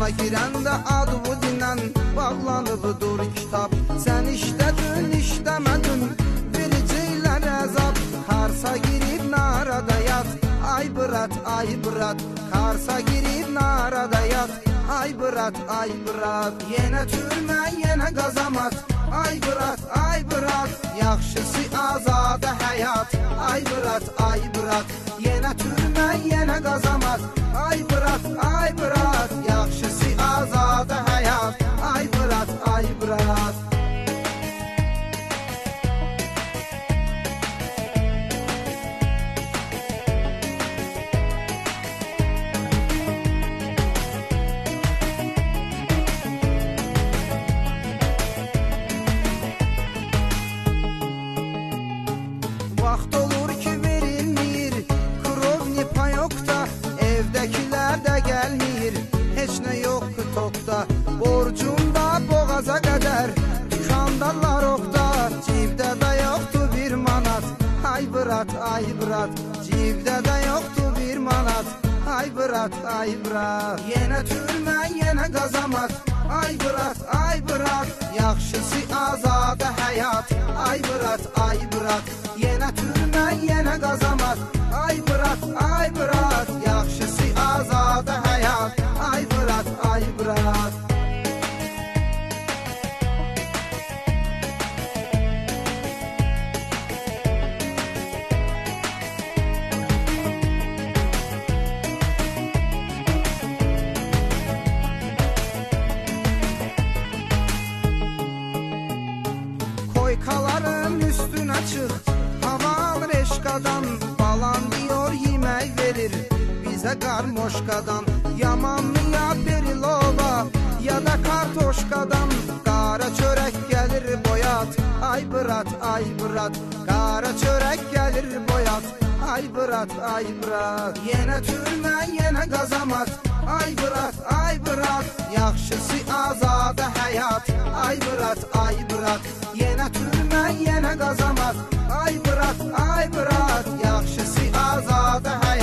Sala girəndə adı dinən bağlanıbdır kitab. Sən işlədin, işləmədin, vericəklər əzab. Karsa girib narada yat, ay bırat, ay bırat. Karsa girib narada yat, ay bırat, ay bırat. Yenə türmə, yenə qazamat, ay bırat, ay bırat. Yaxşısı azadə həyat, ay bırat, ay bırat. Yenə türmə, yenə qazamat, ay bırat, ay bırat. Yaxşısı azadə həyat, ay bırat, ay bırat. Vaxt olur ki verilmir, krovni payokda, evdəkilər də gəlmir, heç nə yox tokda. Borcumda boğaza qədər, dükandalar oqda, cibdə də yoxdur bir manat, ay bırat, ay bırat. Cibdə də yoxdur bir manat, ay bırat, ay bırat. Yenə türmə, yenə qazamat, ay bırat, ay bırat. Yaxşısı azadə həyat, ay bırat, ay bırat. Yenə türmə, yenə qazamat, ay bırat, ay bırat. Yaxşısı azadə həyat, ay bırat, ay bırat. Koykaların üstüne çık, hava alır eşkadan. Balan diyor yemək verir bize karmoşkadan. Yamanlı ya perilova ya da kartoşkadan. Qara çörək gəlir boyat, ay bırat, ay bırat. Qara çörək gəlir boyat, ay bırat, ay bırat. Yenə türmə, yenə qazamat, ay bırat, ay bırat. Yaxşısı azadə həyat, ay bırat, ay bırat. Yenə türmə, yenə qazamat, ay bırat, ay bırat. Yaxşısı azadə həyat.